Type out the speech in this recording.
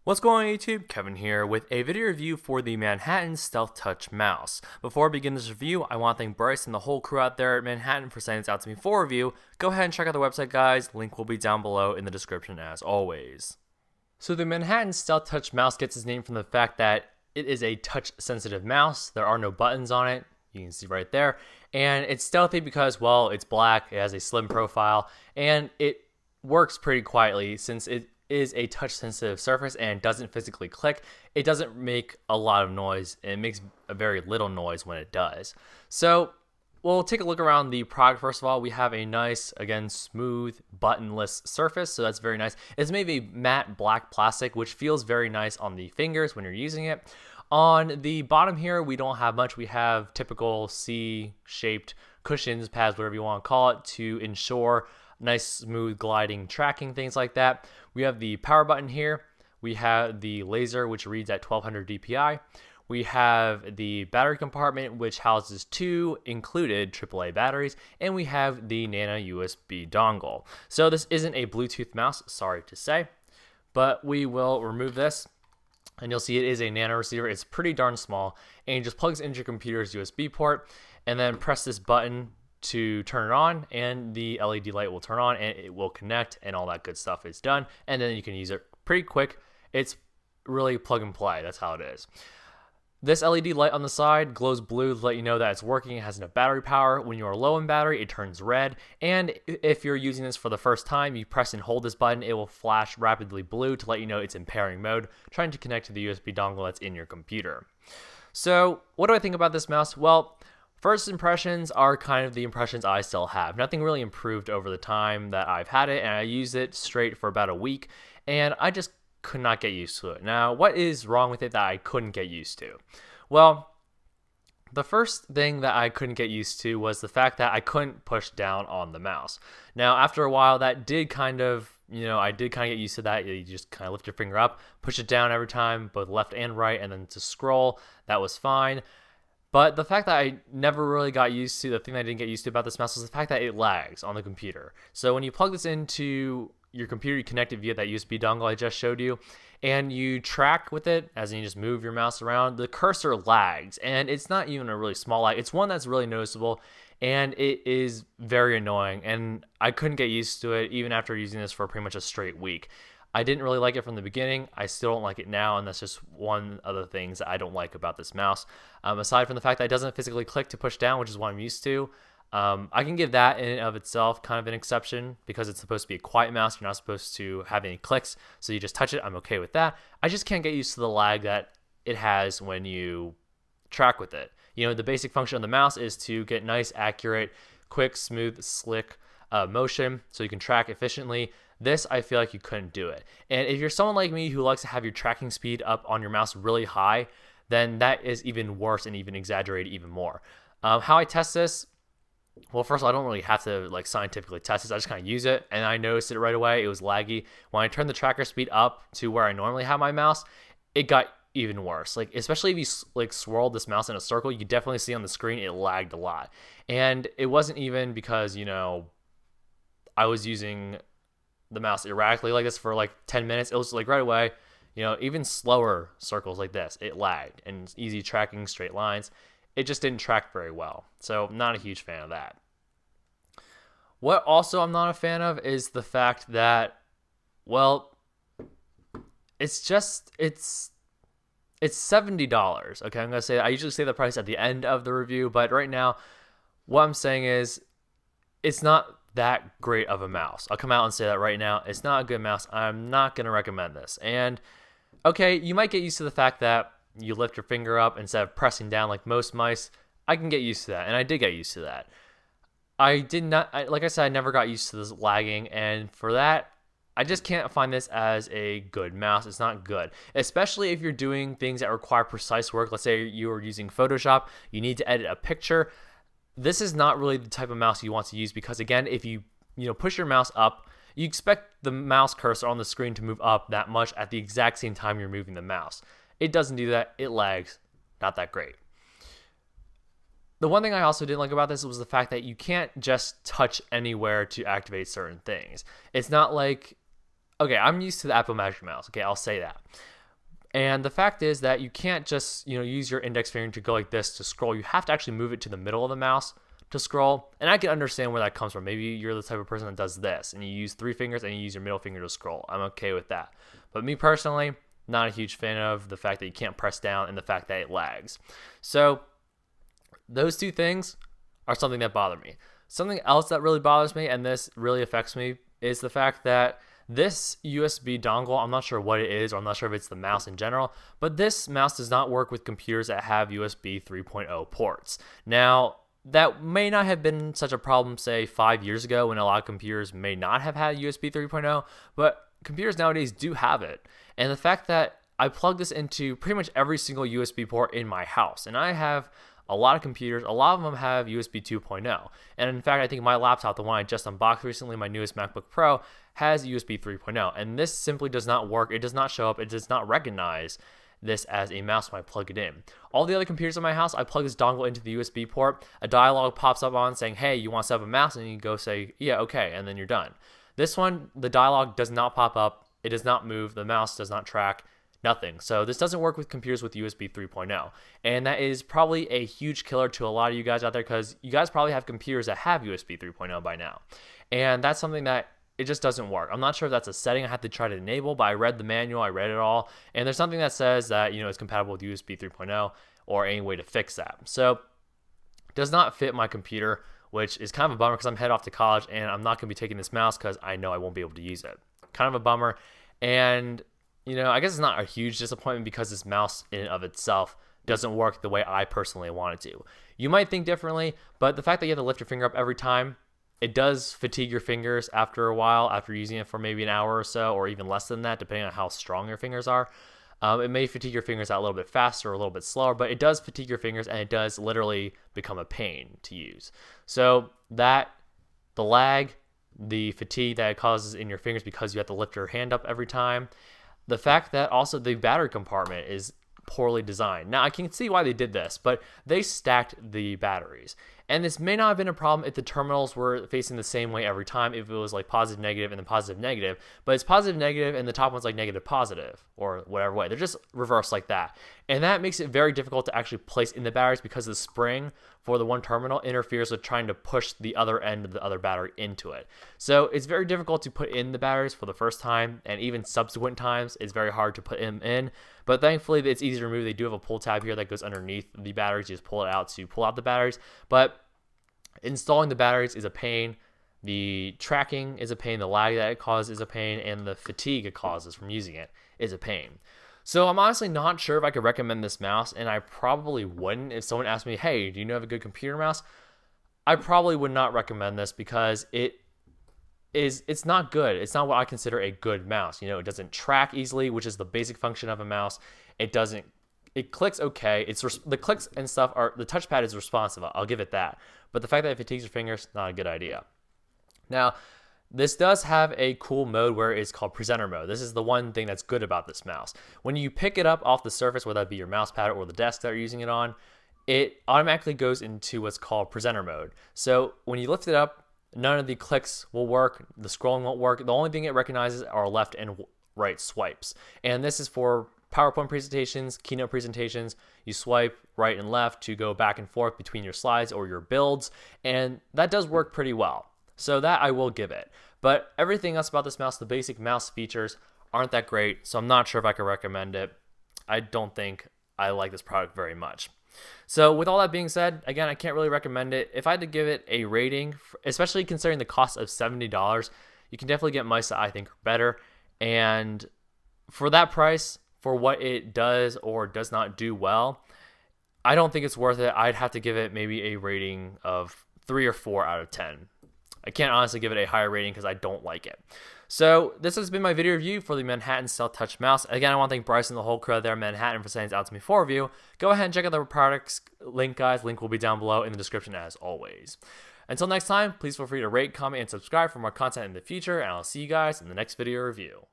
What's going on YouTube? Kevin here with a video review for the Manhattan Stealth Touch mouse. Before I begin this review, I want to thank Bryce and the whole crew out there at Manhattan for sending this out to me for review. Go ahead and check out the website, guys. Link will be down below in the description as always. So the Manhattan Stealth Touch mouse gets its name from the fact that it is a touch-sensitive mouse. There are no buttons on it. You can see right there. And it's stealthy because, well, it's black, it has a slim profile, and it works pretty quietly since it is a touch sensitive surface and doesn't physically click. It doesn't make a lot of noise, and it makes a very little noise when it does. So we'll take a look around the product. First of all, we have a nice, again, smooth buttonless surface, so that's very nice. It's made of a matte black plastic, which feels very nice on the fingers when you're using it. On the bottom here, we don't have much. We have typical C-shaped cushions, pads, whatever you want to call it, to ensure nice, smooth gliding, tracking, things like that. We have the power button here. We have the laser, which reads at 1200 DPI. We have the battery compartment, which houses two included AAA batteries, and we have the Nano USB dongle. So this isn't a Bluetooth mouse, sorry to say, but we will remove this, and you'll see it is a nano receiver. It's pretty darn small, and it just plugs into your computer's USB port, and then press this button to turn it on, and the LED light will turn on and it will connect, and all that good stuff is done, and then you can use it pretty quick. It's really plug and play. That's how it is. This LED light on the side glows blue to let you know that it's working. It has enough battery power. When you are low in battery, it turns red, and if you're using this for the first time, you press and hold this button, it will flash rapidly blue to let you know it's in pairing mode, trying to connect to the USB dongle that's in your computer. So what do I think about this mouse? Well, first impressions are kind of the impressions I still have. Nothing really improved over the time that I've had it, and I used it straight for about a week, and I just could not get used to it. Now, what is wrong with it that I couldn't get used to? Well, the first thing that I couldn't get used to was the fact that I couldn't push down on the mouse. Now, after a while, that did kind of, I did kind of get used to that. You just kind of lift your finger up, push it down every time, both left and right, and then to scroll, that was fine. But the fact that I never really got used to, the thing that I didn't get used to about this mouse was the fact that it lags on the computer. So when you plug this into your computer, you connect it via that USB dongle I just showed you, and you track with it, as in you just move your mouse around, the cursor lags, and it's not even a really small lag. It's one that's really noticeable, and it is very annoying, and I couldn't get used to it even after using this for pretty much a straight week. I didn't really like it from the beginning. I still don't like it now, and that's just one of the things that I don't like about this mouse. Aside from the fact that it doesn't physically click to push down, which is what I'm used to, I can give that in and of itself kind of an exception because it's supposed to be a quiet mouse. You're not supposed to have any clicks, so you just touch it. I'm okay with that. I just can't get used to the lag that it has when you track with it. The basic function of the mouse is to get nice, accurate, quick, smooth, slick motion so you can track efficiently. This, I feel like you couldn't do it. And if you're someone like me who likes to have your tracking speed up on your mouse really high, then that is even worse and even exaggerated even more. How I test this? Well, first of all, I don't really have to scientifically test this. I just kind of use it, and I noticed it right away. It was laggy. When I turned the tracker speed up to where I normally have my mouse, it got even worse. Especially if you swirled this mouse in a circle, you could definitely see on the screen it lagged a lot. And it wasn't even because I was using the mouse erratically like this for 10 minutes. It was right away, even slower circles like this, it lagged, and easy tracking straight lines, it just didn't track very well. So not a huge fan of that. What also I'm not a fan of is the fact that, well, it's $70. Okay, I'm gonna say I usually say the price at the end of the review, but right now what I'm saying is it's not that great of a mouse. I'll come out and say that right now. It's not a good mouse. I'm not going to recommend this. And okay, you might get used to the fact that you lift your finger up instead of pressing down like most mice. I can get used to that, and I did get used to that. Like I said, I never got used to this lagging, and for that, I just can't find this as a good mouse. It's not good, especially if you're doing things that require precise work. Let's say you are using Photoshop, you need to edit a picture. This is not really the type of mouse you want to use because, again, if you push your mouse up, you expect the mouse cursor on the screen to move up that much at the exact same time you're moving the mouse. It doesn't do that. It lags. Not that great. The one thing I also didn't like about this was the fact that you can't just touch anywhere to activate certain things. It's not like okay, I'm used to the Apple Magic Mouse. Okay, I'll say that. And the fact is that you can't just, use your index finger to go like this to scroll. You have to actually move it to the middle of the mouse to scroll. And I can understand where that comes from. Maybe you're the type of person that does this and you use 3 fingers and you use your middle finger to scroll. I'm okay with that. But me personally, not a huge fan of the fact that you can't press down and the fact that it lags. So those 2 things are something that bother me. Something else that really bothers me, and this really affects me, is the fact that this USB dongle, I'm not sure what it is, or I'm not sure if it's the mouse in general, but this mouse does not work with computers that have USB 3.0 ports. Now, that may not have been such a problem, say, 5 years ago when a lot of computers may not have had USB 3.0, but computers nowadays do have it. And the fact that I plug this into pretty much every single USB port in my house, and I have a lot of computers, a lot of them have USB 2.0. And in fact, I think my laptop, the one I just unboxed recently, my newest MacBook Pro, has USB 3.0. And this simply does not work. It does not show up. It does not recognize this as a mouse when I plug it in. All the other computers in my house, I plug this dongle into the USB port. A dialog pops up on saying, hey, you want to set up a mouse? And you go say, yeah, okay, and then you're done. This one, the dialog does not pop up. It does not move. The mouse does not track. Nothing. So this doesn't work with computers with USB 3.0. And that is probably a huge killer to a lot of you guys out there, because you guys probably have computers that have USB 3.0 by now. And that's something that it just doesn't work. I'm not sure if that's a setting I have to try to enable, but I read the manual, I read it all, and there's something that says that, it's compatible with USB 3.0 or any way to fix that. So it does not fit my computer, which is kind of a bummer because I'm headed off to college and I'm not going to be taking this mouse because I know I won't be able to use it. Kind of a bummer. And I guess it's not a huge disappointment because this mouse in and of itself doesn't work the way I personally want it to. You might think differently, but the fact that you have to lift your finger up every time, it does fatigue your fingers after a while, after using it for maybe an hour or so, or even less than that, depending on how strong your fingers are. It may fatigue your fingers out a little bit faster or a little bit slower, but it does fatigue your fingers, and it does literally become a pain to use. So the lag, the fatigue that it causes in your fingers because you have to lift your hand up every time, the fact that also the battery compartment is poorly designed. Now, I can see why they did this, but they stacked the batteries. And this may not have been a problem if the terminals were facing the same way every time, if it was like positive, negative, and then positive, negative. But it's positive, negative, and the top one's like negative, positive, or whatever way. They're just reversed like that. And that makes it very difficult to actually place in the batteries because the spring for the one terminal interferes with trying to push the other end of the other battery into it. So it's very difficult to put in the batteries for the first time, and even subsequent times it's very hard to put them in. But thankfully it's easy to remove. They do have a pull tab here that goes underneath the batteries. You just pull it out to pull out the batteries. But installing the batteries is a pain. The tracking is a pain. The lag that it causes is a pain. And the fatigue it causes from using it is a pain. So I'm honestly not sure if I could recommend this mouse, and I probably wouldn't. If someone asked me, hey, do you know of a good computer mouse? I probably would not recommend this because it's not good. It's not what I consider a good mouse. It doesn't track easily, which is the basic function of a mouse. It clicks okay. The clicks and stuff the touchpad is responsive. I'll give it that. But the fact that it fatigues your fingers, not a good idea. Now, this does have a cool mode where it's called presenter mode. This is the one thing that's good about this mouse. When you pick it up off the surface, whether that be your mouse pad or the desk that you're using it on, it automatically goes into what's called presenter mode. So when you lift it up, none of the clicks will work. The scrolling won't work. The only thing it recognizes are left and right swipes. And this is for PowerPoint presentations, keynote presentations. You swipe right and left to go back and forth between your slides or your builds. And that does work pretty well. So that I will give it. But everything else about this mouse, the basic mouse features, aren't that great. So I'm not sure if I could recommend it. I don't think I like this product very much. So with all that being said, again, I can't really recommend it. If I had to give it a rating, especially considering the cost of $70, you can definitely get mice that I think are better. And for that price, for what it does or does not do well, I don't think it's worth it. I'd have to give it maybe a rating of 3 or 4 out of 10. I can't honestly give it a higher rating because I don't like it. So this has been my video review for the Manhattan Stealth Touch Mouse. Again, I want to thank Bryce and the whole crew out there at Manhattan for sending this out to me for review. Go ahead and check out the products link, guys. Link will be down below in the description as always. Until next time, please feel free to rate, comment, and subscribe for more content in the future, and I'll see you guys in the next video review.